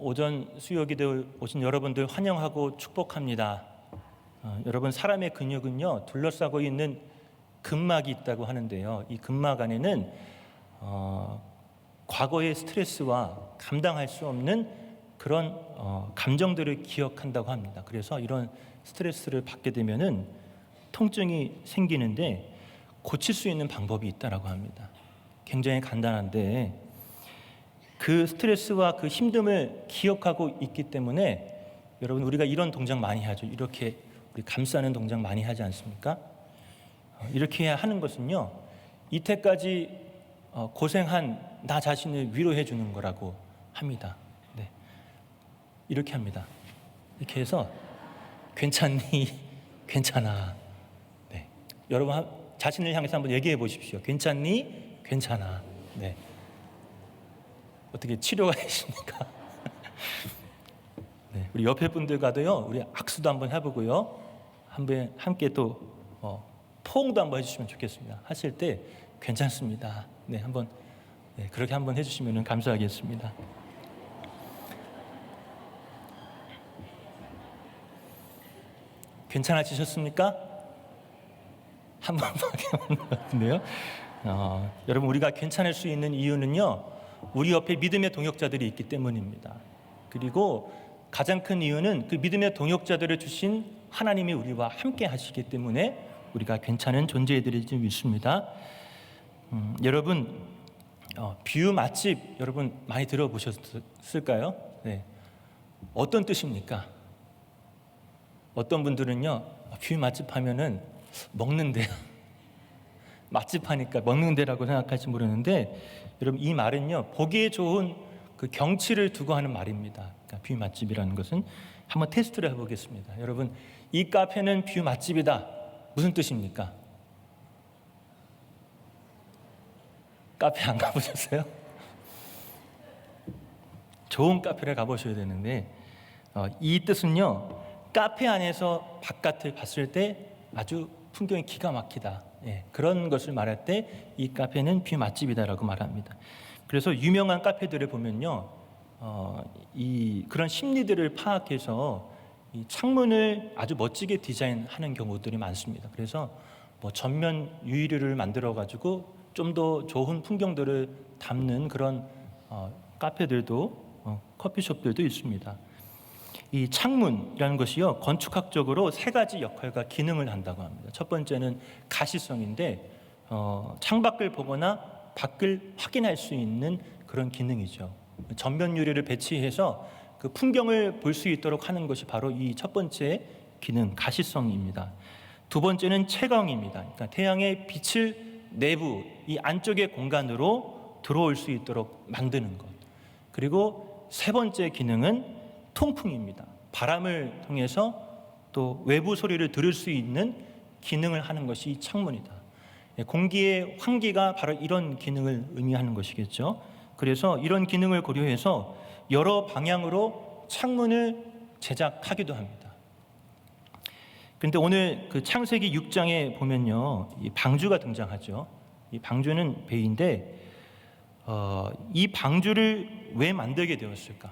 오전 수요기도 오신 여러분들 환영하고 축복합니다. 여러분, 사람의 근육은요 둘러싸고 있는 근막이 있다고 하는데요, 이 근막 안에는 과거의 스트레스와 감당할 수 없는 그런 감정들을 기억한다고 합니다. 그래서 이런 스트레스를 받게 되면은 통증이 생기는데 고칠 수 있는 방법이 있다라고 합니다. 굉장히 간단한데 그 스트레스와 그 힘듦을 기억하고 있기 때문에 여러분, 우리가 이런 동작 많이 하죠. 이렇게 우리 감싸는 동작 많이 하지 않습니까? 이렇게 하는 것은요, 이때까지 고생한 나 자신을 위로해 주는 거라고 합니다. 네. 이렇게 합니다. 이렇게 해서 괜찮니? 괜찮아. 네. 여러분, 자신을 향해서 한번 얘기해 보십시오. 괜찮니? 괜찮아. 네. 어떻게 치료가 되십니까? 네. 우리 옆에 분들과도요, 우리 악수도 한번 해보고요, 함께 또 포옹도 한번 해주시면 좋겠습니다. 하실 때 괜찮습니다. 네, 한번 그렇게 한번 해주시면 감사하겠습니다. 괜찮아지셨습니까? 한 번밖에 없는 것 같은데요. 여러분, 우리가 괜찮을 수 있는 이유는요, 우리 옆에 믿음의 동역자들이 있기 때문입니다. 그리고 가장 큰 이유는 그 믿음의 동역자들을 주신 하나님이 우리와 함께 하시기 때문에 우리가 괜찮은 존재들이 좀 있습니다. 여러분, 뷰 맛집 여러분 많이 들어보셨을까요? 네. 어떤 뜻입니까? 어떤 분들은요, 뷰 맛집 하면은 먹는데요. 맛집 하니까 먹는 데라고 생각할지 모르는데, 여러분, 이 말은요 보기에 좋은 그 경치를 두고 하는 말입니다. 그러니까 뷰 맛집이라는 것은 한번 테스트를 해보겠습니다. 여러분, 이 카페는 뷰 맛집이다, 무슨 뜻입니까? 카페 안 가보셨어요? 좋은 카페를 가보셔야 되는데, 이 뜻은요, 카페 안에서 바깥을 봤을 때 아주 풍경이 기가 막히다, 그런 것을 말할 때 이 카페는 뷰 맛집이다라고 말합니다. 그래서 유명한 카페들을 보면요, 그런 심리들을 파악해서 이 창문을 아주 멋지게 디자인하는 경우들이 많습니다. 그래서 전면 유리를 만들어 가지고 좀 더 좋은 풍경들을 담는 그런 카페들도, 커피숍들도 있습니다. 이 창문이라는 것이요, 건축학적으로 세 가지 역할과 기능을 한다고 합니다. 첫 번째는 가시성인데, 창밖을 보거나 밖을 확인할 수 있는 그런 기능이죠. 전면 유리를 배치해서 그 풍경을 볼 수 있도록 하는 것이 바로 이 첫 번째 기능, 가시성입니다. 두 번째는 채광입니다. 그러니까 태양의 빛을 내부, 이 안쪽의 공간으로 들어올 수 있도록 만드는 것. 그리고 세 번째 기능은 통풍입니다. 바람을 통해서 또 외부 소리를 들을 수 있는 기능을 하는 것이 이 창문이다. 공기의 환기가 바로 이런 기능을 의미하는 것이겠죠. 그래서 이런 기능을 고려해서 여러 방향으로 창문을 제작하기도 합니다. 그런데 오늘 그 창세기 6장에 보면요, 이 방주가 등장하죠. 이 방주는 배인데, 이 방주를 왜 만들게 되었을까?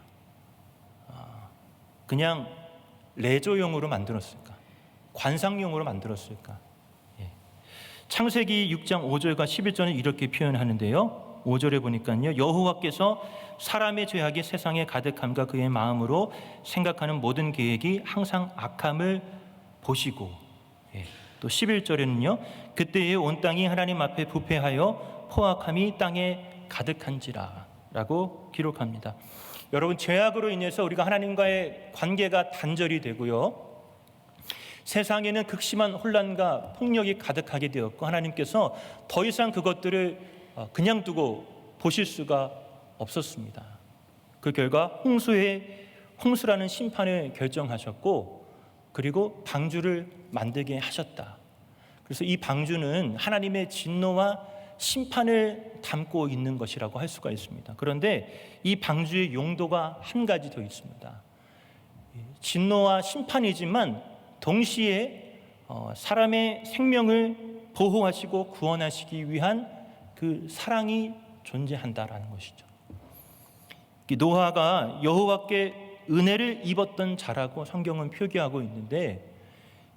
그냥 레저용으로 만들었을까? 관상용으로 만들었을까? 창세기 6장 5절과 11절은 이렇게 표현하는데요, 5절에 보니까요, 여호와께서 사람의 죄악이 세상에 가득함과 그의 마음으로 생각하는 모든 계획이 항상 악함을 보시고, 또 11절에는요, 그때에 온 땅이 하나님 앞에 부패하여 포악함이 땅에 가득한지라 라고 기록합니다. 여러분, 죄악으로 인해서 우리가 하나님과의 관계가 단절이 되고요, 세상에는 극심한 혼란과 폭력이 가득하게 되었고, 하나님께서 더 이상 그것들을 그냥 두고 보실 수가 없었습니다. 그 결과 홍수라는 심판을 결정하셨고, 그리고 방주를 만들게 하셨다. 그래서 이 방주는 하나님의 진노와 심판을 담고 있는 것이라고 할 수가 있습니다. 그런데 이 방주의 용도가 한 가지 더 있습니다. 진노와 심판이지만 동시에 사람의 생명을 보호하시고 구원하시기 위한 그 사랑이 존재한다라는 것이죠. 노아가 여호와께 은혜를 입었던 자라고 성경은 표기하고 있는데,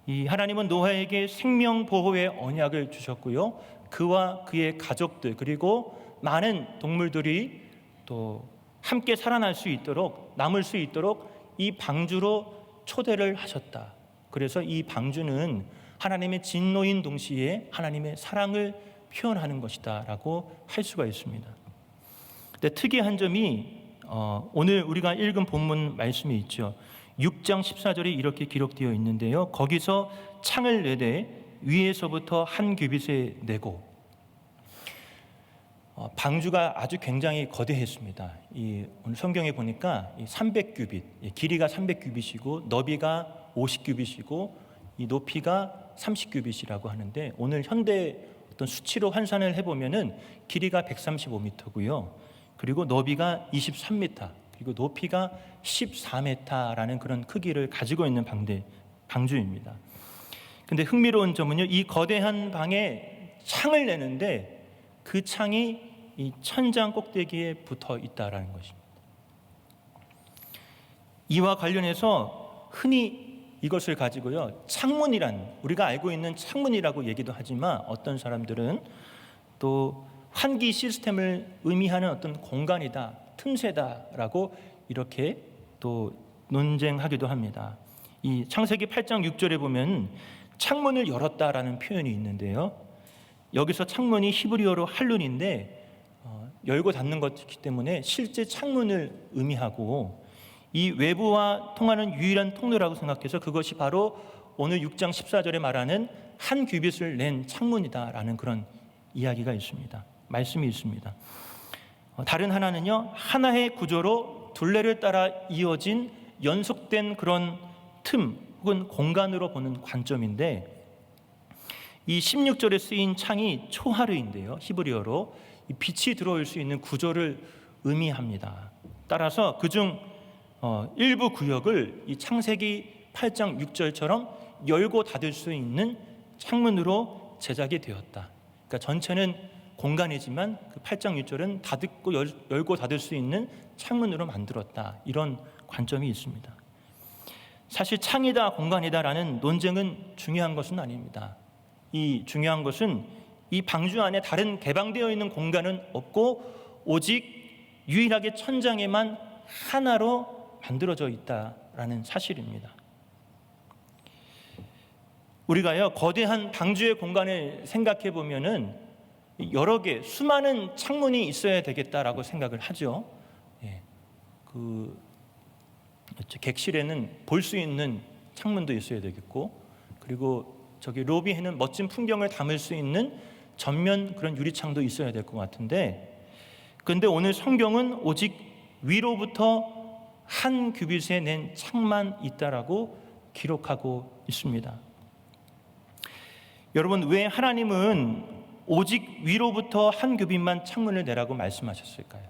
이 하나님은 노아에게 생명 보호의 언약을 주셨고요, 그와 그의 가족들 그리고 많은 동물들이 또 함께 살아날 수 있도록, 남을 수 있도록 이 방주로 초대를 하셨다. 그래서 이 방주는 하나님의 진노인 동시에 하나님의 사랑을 표현하는 것이다 라고 할 수가 있습니다. 근데 특이한 점이 오늘 우리가 읽은 본문 말씀이 있죠. 6장 14절이 이렇게 기록되어 있는데요, 거기서 창을 내되 위에서부터 한 규빗에 내고, 방주가 아주 굉장히 거대했습니다. 오늘 성경에 보니까 300규빗, 길이가 300규빗이고 너비가 50규빗이고 이 높이가 30규빗이라고 하는데, 오늘 현대 어떤 수치로 환산을 해보면은 길이가 135m고요, 그리고 너비가 23m, 그리고 높이가 14m라는 그런 크기를 가지고 있는 방주입니다. 근데 흥미로운 점은요, 이 거대한 방에 창을 내는데 그 창이 이 천장 꼭대기에 붙어 있다라는 것입니다. 이와 관련해서 흔히 이것을 가지고요, 창문이란, 우리가 알고 있는 창문이라고 얘기도 하지만 어떤 사람들은 또 환기 시스템을 의미하는 어떤 공간이다, 틈새다라고 이렇게 또 논쟁하기도 합니다. 이 창세기 8장 6절에 보면 창문을 열었다라는 표현이 있는데요, 여기서 창문이 히브리어로 할룬인데 열고 닫는 것이기 때문에 실제 창문을 의미하고, 이 외부와 통하는 유일한 통로라고 생각해서 그것이 바로 오늘 6장 14절에 말하는 한 규빗을 낸 창문이다라는 그런 이야기가 있습니다. 말씀이 있습니다. 다른 하나는요, 하나의 구조로 둘레를 따라 이어진 연속된 그런 틈 혹은 공간으로 보는 관점인데, 이 16절에 쓰인 창이 초하르인데요, 히브리어로 빛이 들어올 수 있는 구조를 의미합니다. 따라서 그중 일부 구역을 이 창세기 8장 6절처럼 열고 닫을 수 있는 창문으로 제작이 되었다. 그러니까 전체는 공간이지만 그 8장 6절은 닫고 열고 닫을 수 있는 창문으로 만들었다, 이런 관점이 있습니다. 사실 창이다 공간이다라는 논쟁은 중요한 것은 아닙니다. 이 중요한 것은 이 방주 안에 다른 개방되어 있는 공간은 없고 오직 유일하게 천장에만 하나로 만들어져 있다라는 사실입니다. 우리가요, 거대한 방주의 공간을 생각해 보면은 여러 개, 수많은 창문이 있어야 되겠다라고 생각을 하죠. 객실에는 볼 수 있는 창문도 있어야 되겠고, 그리고 저기 로비에는 멋진 풍경을 담을 수 있는 전면 그런 유리창도 있어야 될 것 같은데, 그런데 오늘 성경은 오직 위로부터 한 규빗에 낸 창만 있다라고 기록하고 있습니다. 여러분, 왜 하나님은 오직 위로부터 한 규빗만 창문을 내라고 말씀하셨을까요?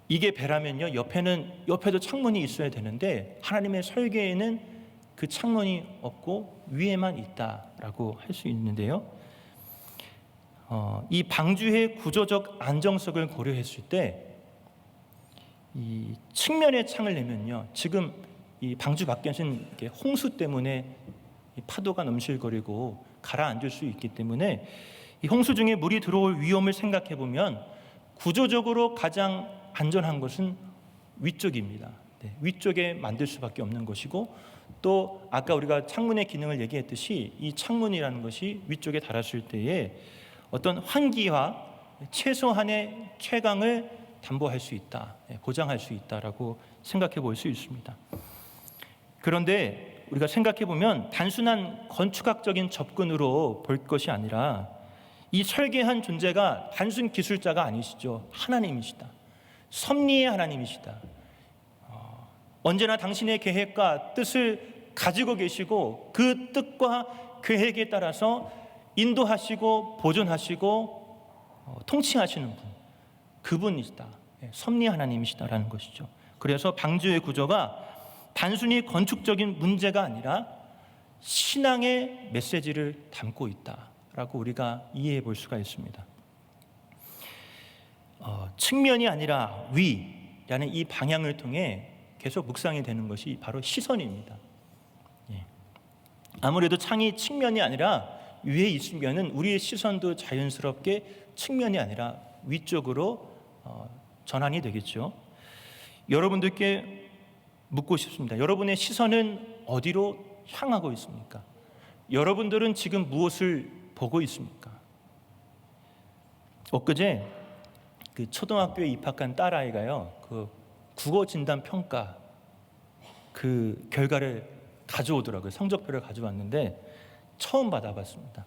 이게 배라면요, 옆에도 창문이 있어야 되는데 하나님의 설계에는 그 창문이 없고 위에만 있다라고 할 수 있는데요, 이 방주의 구조적 안정성을 고려했을 때 이 측면에 창을 내면요, 지금 이 방주 밖에는 홍수 때문에 파도가 넘실거리고 가라앉을 수 있기 때문에 이 홍수 중에 물이 들어올 위험을 생각해 보면 구조적으로 가장 안전한 것은 위쪽입니다. 위쪽에 만들 수밖에 없는 것이고, 또 아까 우리가 창문의 기능을 얘기했듯이 이 창문이라는 것이 위쪽에 달았을 때에 어떤 환기와 최소한의 채광을 담보할 수 있다, 보장할 수 있다라고 생각해 볼 수 있습니다. 그런데 우리가 생각해 보면 단순한 건축학적인 접근으로 볼 것이 아니라 이 설계한 존재가 단순 기술자가 아니시죠. 하나님이시다. 섭리의 하나님이시다. 언제나 당신의 계획과 뜻을 가지고 계시고 그 뜻과 계획에 따라서 인도하시고 보존하시고 통치하시는 분, 그분이시다. 섭리 하나님이시다라는 것이죠. 그래서 방주의 구조가 단순히 건축적인 문제가 아니라 신앙의 메시지를 담고 있다라고 우리가 이해해 볼 수가 있습니다. 측면이 아니라 위라는 이 방향을 통해 계속 묵상이 되는 것이 바로 시선입니다. 예. 아무래도 창이 측면이 아니라 위에 있으면은 우리의 시선도 자연스럽게 측면이 아니라 위쪽으로 전환이 되겠죠. 여러분들께 묻고 싶습니다. 여러분의 시선은 어디로 향하고 있습니까? 여러분들은 지금 무엇을 보고 있습니까? 엊그제 그 초등학교에 입학한 딸아이가요, 그 국어 진단 평가 그 결과를 가져오더라고요. 성적표를 가져왔는데 처음 받아봤습니다.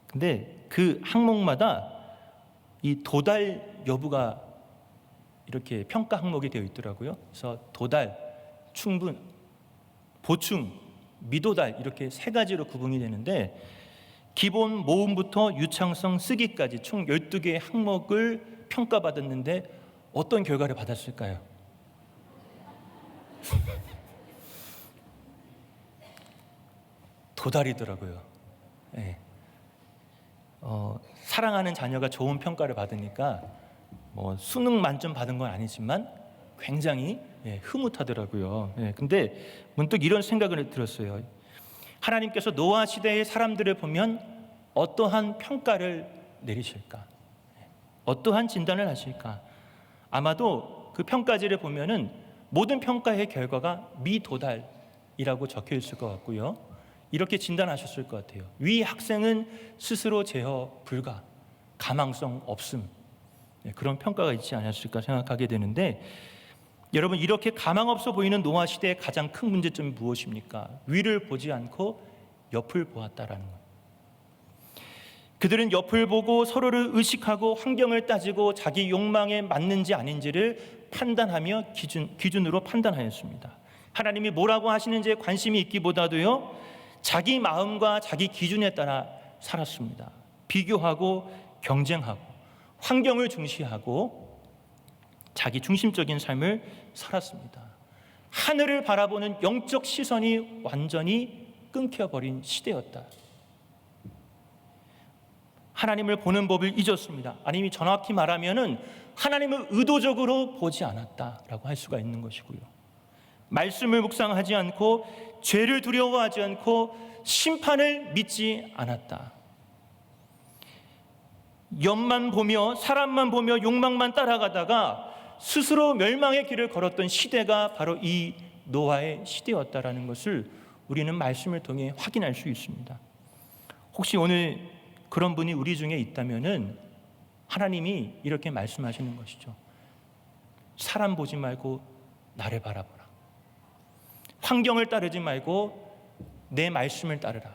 근데 그 항목마다 이 도달 여부가 이렇게 평가 항목이 되어 있더라고요. 그래서 도달, 충분, 보충, 미도달 이렇게 세 가지로 구분이 되는데 기본 모음부터 유창성, 쓰기까지 총 12개의 항목을 평가받았는데 어떤 결과를 받았을까요? 도달이더라고요. 네. 사랑하는 자녀가 좋은 평가를 받으니까 수능 만점 받은 건 아니지만 굉장히 흐뭇하더라고요. 근데 문득 이런 생각을 들었어요. 하나님께서 노아 시대의 사람들을 보면 어떠한 평가를 내리실까? 어떠한 진단을 하실까? 아마도 그 평가지를 보면은 모든 평가의 결과가 미도달이라고 적혀 있을 것 같고요. 이렇게 진단하셨을 것 같아요. 위 학생은 스스로 제어 불가, 가망성 없음, 그런 평가가 있지 않았을까 생각하게 되는데, 여러분, 이렇게 가망 없어 보이는 노아 시대의 가장 큰 문제점이 무엇입니까? 위를 보지 않고 옆을 보았다라는 것. 그들은 옆을 보고 서로를 의식하고 환경을 따지고 자기 욕망에 맞는지 아닌지를 판단하며 기준으로 판단하였습니다. 하나님이 뭐라고 하시는지에 관심이 있기보다도요, 자기 마음과 자기 기준에 따라 살았습니다. 비교하고 경쟁하고 환경을 중시하고 자기 중심적인 삶을 살았습니다. 하늘을 바라보는 영적 시선이 완전히 끊겨버린 시대였다. 하나님을 보는 법을 잊었습니다. 아니면 정확히 말하면은 하나님을 의도적으로 보지 않았다라고 할 수가 있는 것이고요. 말씀을 묵상하지 않고 죄를 두려워하지 않고 심판을 믿지 않았다. 옆만 보며 사람만 보며 욕망만 따라가다가 스스로 멸망의 길을 걸었던 시대가 바로 이 노아의 시대였다라는 것을 우리는 말씀을 통해 확인할 수 있습니다. 혹시 오늘 그런 분이 우리 중에 있다면은 하나님이 이렇게 말씀하시는 것이죠. 사람 보지 말고 나를 바라보라. 환경을 따르지 말고 내 말씀을 따르라.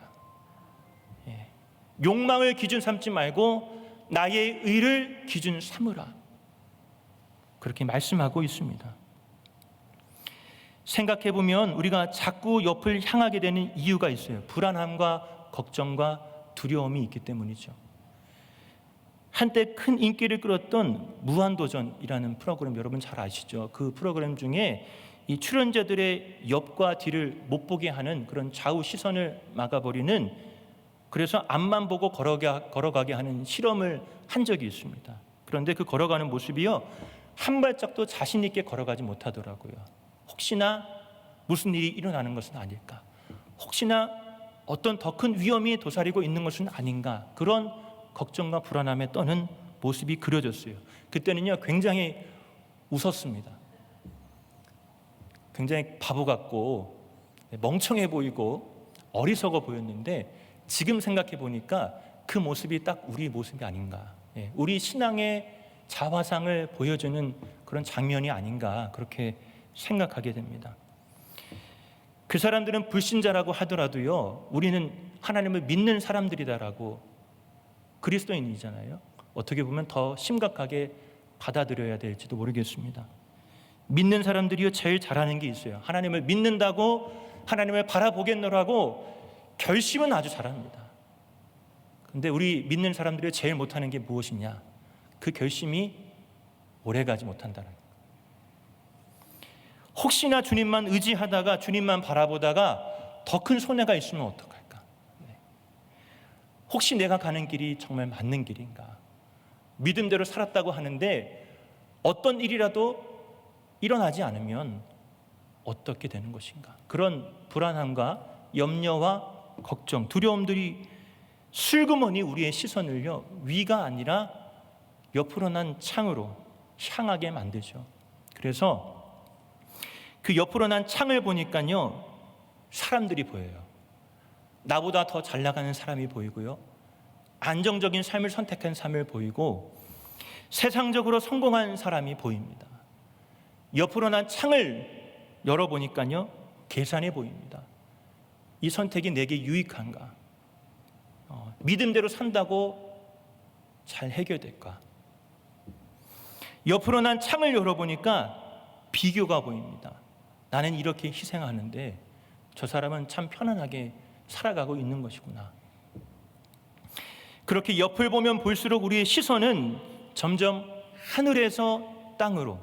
욕망을 기준 삼지 말고 나의 의를 기준 삼으라. 그렇게 말씀하고 있습니다. 생각해 보면 우리가 자꾸 옆을 향하게 되는 이유가 있어요. 불안함과 걱정과 두려움이 있기 때문이죠. 한때 큰 인기를 끌었던 무한도전이라는 프로그램 여러분 잘 아시죠? 그 프로그램 중에 이 출연자들의 옆과 뒤를 못 보게 하는 그런 좌우 시선을 막아버리는, 그래서 앞만 보고 걸어가게 하는 실험을 한 적이 있습니다. 그런데 그 걸어가는 모습이요, 한 발짝도 자신 있게 걸어가지 못하더라고요. 혹시나 무슨 일이 일어나는 것은 아닐까? 혹시나 어떤 더 큰 위험이 도사리고 있는 것은 아닌가? 그런 걱정과 불안함에 떠는 모습이 그려졌어요. 그때는요, 굉장히 웃었습니다. 굉장히 바보 같고 멍청해 보이고 어리석어 보였는데 지금 생각해 보니까 그 모습이 딱 우리 모습이 아닌가, 우리 신앙의 자화상을 보여주는 그런 장면이 아닌가, 그렇게 생각하게 됩니다. 그 사람들은 불신자라고 하더라도요, 우리는 하나님을 믿는 사람들이다라고, 그리스도인이잖아요. 어떻게 보면 더 심각하게 받아들여야 될지도 모르겠습니다. 믿는 사람들이요, 제일 잘하는 게 있어요. 하나님을 믿는다고, 하나님을 바라보겠노라고 결심은 아주 잘합니다. 근데 우리 믿는 사람들이 제일 못하는 게 무엇이냐? 그 결심이 오래가지 못한다는 거예요. 혹시나 주님만 의지하다가 주님만 바라보다가 더 큰 손해가 있으면 어떡할까? 혹시 내가 가는 길이 정말 맞는 길인가? 믿음대로 살았다고 하는데 어떤 일이라도 일어나지 않으면 어떻게 되는 것인가? 그런 불안함과 염려와 걱정, 두려움들이 슬그머니 우리의 시선을요, 위가 아니라 옆으로 난 창으로 향하게 만들죠. 그래서 그 옆으로 난 창을 보니까요, 사람들이 보여요. 나보다 더 잘 나가는 사람이 보이고요, 안정적인 삶을 선택한 삶을 보이고, 세상적으로 성공한 사람이 보입니다. 옆으로 난 창을 열어보니까요, 계산해 보입니다. 이 선택이 내게 유익한가? 믿음대로 산다고 잘 해결될까? 옆으로 난 창을 열어보니까 비교가 보입니다. 나는 이렇게 희생하는데 저 사람은 참 편안하게 살아가고 있는 것이구나. 그렇게 옆을 보면 볼수록 우리의 시선은 점점 하늘에서 땅으로,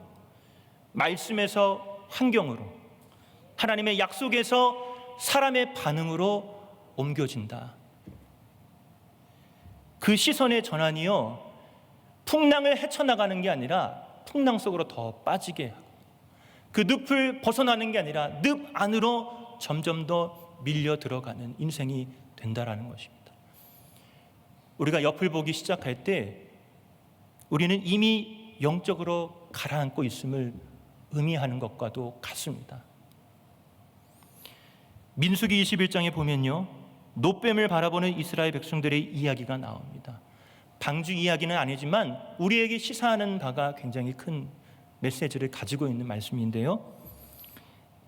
말씀에서 환경으로, 하나님의 약속에서 사람의 반응으로 옮겨진다. 그 시선의 전환이요, 풍랑을 헤쳐나가는 게 아니라 풍랑 속으로 더 빠지게 하고, 그 늪을 벗어나는 게 아니라 늪 안으로 점점 더 밀려 들어가는 인생이 된다라는 것입니다. 우리가 옆을 보기 시작할 때 우리는 이미 영적으로 가라앉고 있음을 의미하는 것과도 같습니다. 민수기 21장에 보면요, 놋뱀을 바라보는 이스라엘 백성들의 이야기가 나옵니다. 방주 이야기는 아니지만 우리에게 시사하는 바가 굉장히 큰 메시지를 가지고 있는 말씀인데요,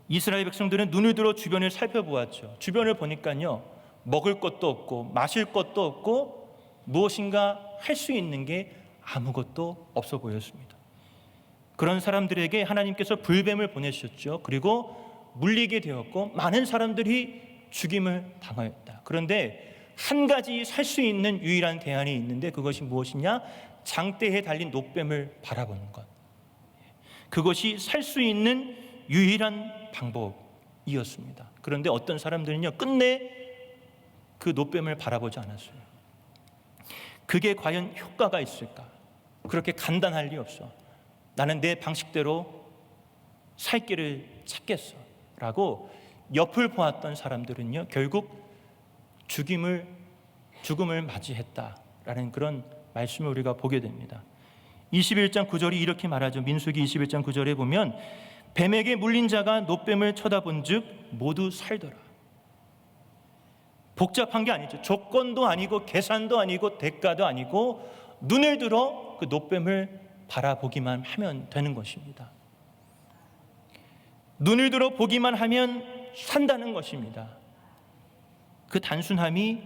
이스라엘 백성들은 눈을 들어 주변을 살펴보았죠. 주변을 보니까요, 먹을 것도 없고 마실 것도 없고 무엇인가 할 수 있는 게 아무것도 없어 보였습니다. 그런 사람들에게 하나님께서 불뱀을 보내셨죠. 그리고 물리게 되었고 많은 사람들이 죽임을 당하였다. 그런데 한 가지 살 수 있는 유일한 대안이 있는데 그것이 무엇이냐? 장대에 달린 놋뱀을 바라보는 것. 그것이 살 수 있는 유일한 방법이었습니다. 그런데 어떤 사람들은요, 끝내 그 놋뱀을 바라보지 않았어요. 그게 과연 효과가 있을까? 그렇게 간단할 리 없어. 나는 내 방식대로 살 길을 찾겠어 라고 옆을 보았던 사람들은요, 결국 죽음을 맞이했다라는 그런 말씀을 우리가 보게 됩니다. 21장 9절이 이렇게 말하죠. 민수기 21장 9절에 보면 뱀에게 물린 자가 놋뱀을 쳐다본 즉 모두 살더라. 복잡한 게 아니죠. 조건도 아니고 계산도 아니고 대가도 아니고 눈을 들어 그 놋뱀을 바라보기만 하면 되는 것입니다. 눈을 들어 보기만 하면 산다는 것입니다. 그 단순함이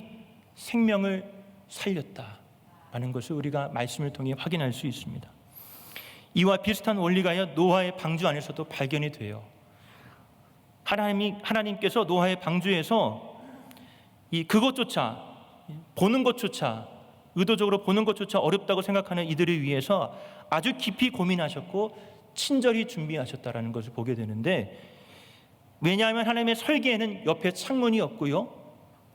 생명을 살렸다라는 것을 우리가 말씀을 통해 확인할 수 있습니다. 이와 비슷한 원리가 노아의 방주 안에서도 발견이 돼요. 하나님께서 노아의 방주에서 그것조차 보는 것조차, 의도적으로 보는 것조차 어렵다고 생각하는 이들을 위해서 아주 깊이 고민하셨고 친절히 준비하셨다라는 것을 보게 되는데, 왜냐하면 하나님의 설계에는 옆에 창문이 없고요,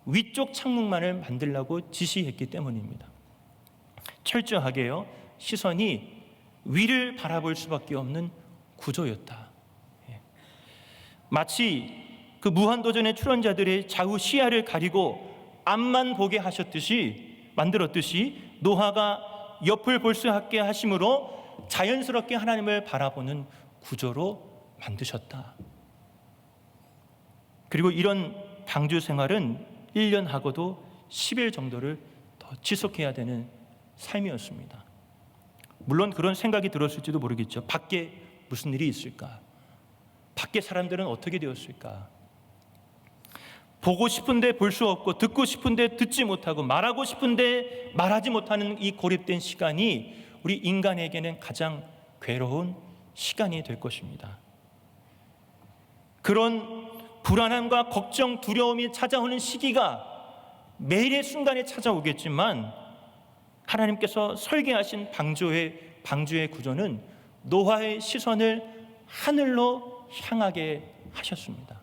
위쪽 창문만을 만들라고 지시했기 때문입니다. 철저하게요, 시선이 위를 바라볼 수밖에 없는 구조였다. 마치 그 무한도전의 출연자들의 좌우 시야를 가리고 앞만 보게 만들었듯이 노아가 옆을 볼 수 있게 하심으로 자연스럽게 하나님을 바라보는 구조로 만드셨다. 그리고 이런 방주 생활은 1년 하고도 10일 정도를 더 지속해야 되는 삶이었습니다. 물론 그런 생각이 들었을지도 모르겠죠. 밖에 무슨 일이 있을까? 밖에 사람들은 어떻게 되었을까? 보고 싶은데 볼 수 없고 듣고 싶은데 듣지 못하고 말하고 싶은데 말하지 못하는 이 고립된 시간이 우리 인간에게는 가장 괴로운 시간이 될 것입니다. 그런 불안함과 걱정, 두려움이 찾아오는 시기가 매일의 순간에 찾아오겠지만 하나님께서 설계하신 방주의 구조는 노아의 시선을 하늘로 향하게 하셨습니다.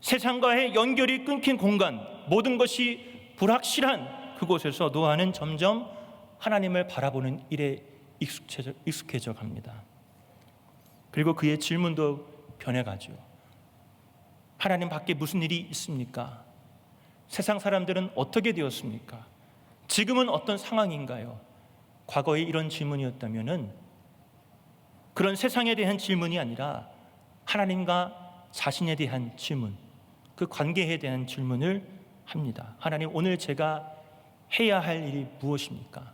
세상과의 연결이 끊긴 공간, 모든 것이 불확실한 그곳에서 노아는 점점 하나님을 바라보는 일에 익숙해져 갑니다. 그리고 그의 질문도 변해가죠. 하나님 밖에 무슨 일이 있습니까? 세상 사람들은 어떻게 되었습니까? 지금은 어떤 상황인가요? 과거에 이런 질문이었다면은 그런 세상에 대한 질문이 아니라 하나님과 자신에 대한 질문, 그 관계에 대한 질문을 합니다. 하나님, 오늘 제가 해야 할 일이 무엇입니까?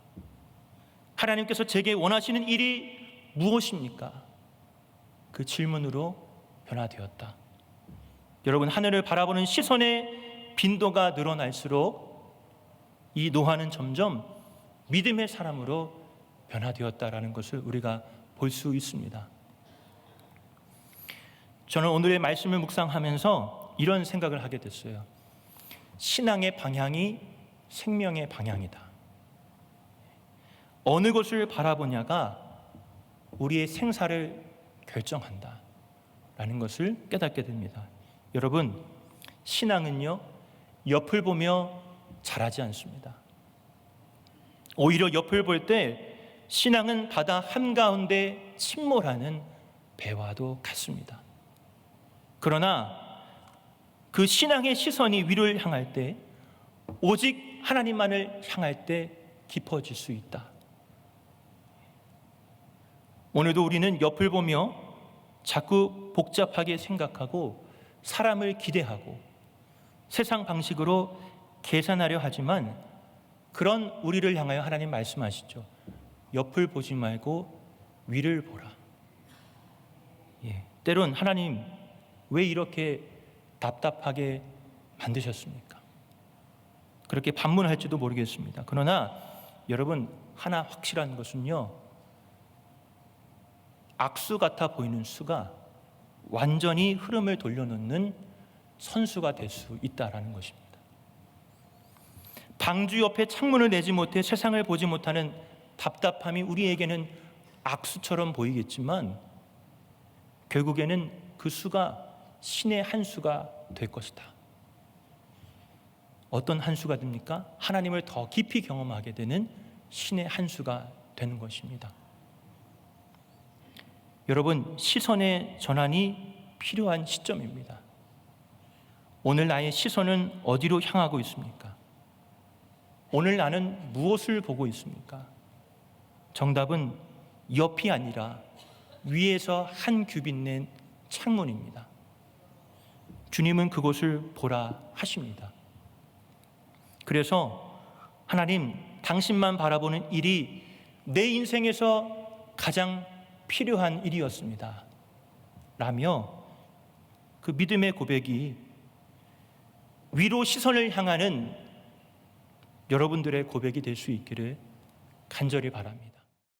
하나님께서 제게 원하시는 일이 무엇입니까? 그 질문으로 변화되었다. 여러분, 하늘을 바라보는 시선의 빈도가 늘어날수록 이 노아는 점점 믿음의 사람으로 변화되었다라는 것을 우리가 볼 수 있습니다. 저는 오늘의 말씀을 묵상하면서 이런 생각을 하게 됐어요. 신앙의 방향이 생명의 방향이다. 어느 것을 바라보냐가 우리의 생사를 결정한다 라는 것을 깨닫게 됩니다. 여러분, 신앙은요, 옆을 보며 자라지 않습니다. 오히려 옆을 볼 때 신앙은 바다 한가운데 침몰하는 배와도 같습니다. 그러나 그 신앙의 시선이 위를 향할 때, 오직 하나님만을 향할 때 깊어질 수 있다. 오늘도 우리는 옆을 보며 자꾸 복잡하게 생각하고 사람을 기대하고 세상 방식으로 계산하려 하지만, 그런 우리를 향하여 하나님 말씀하시죠. 옆을 보지 말고 위를 보라. 때론 하나님, 왜 이렇게 답답하게 만드셨습니까? 그렇게 반문할지도 모르겠습니다. 그러나 여러분, 하나 확실한 것은요, 악수 같아 보이는 수가 완전히 흐름을 돌려놓는 선수가 될 수 있다라는 것입니다. 방주 옆에 창문을 내지 못해 세상을 보지 못하는 답답함이 우리에게는 악수처럼 보이겠지만, 결국에는 그 수가 신의 한 수가 될 것이다. 어떤 한 수가 됩니까? 하나님을 더 깊이 경험하게 되는 신의 한 수가 되는 것입니다. 여러분, 시선의 전환이 필요한 시점입니다. 오늘 나의 시선은 어디로 향하고 있습니까? 오늘 나는 무엇을 보고 있습니까? 정답은 옆이 아니라 위에서 한 규빗 낸 창문입니다. 주님은 그곳을 보라 하십니다. 그래서 하나님, 당신만 바라보는 일이 내 인생에서 가장 필요한 일이었습니다 라며 그 믿음의 고백이 위로 시선을 향하는 여러분들의 고백이 될 수 있기를 간절히 바랍니다.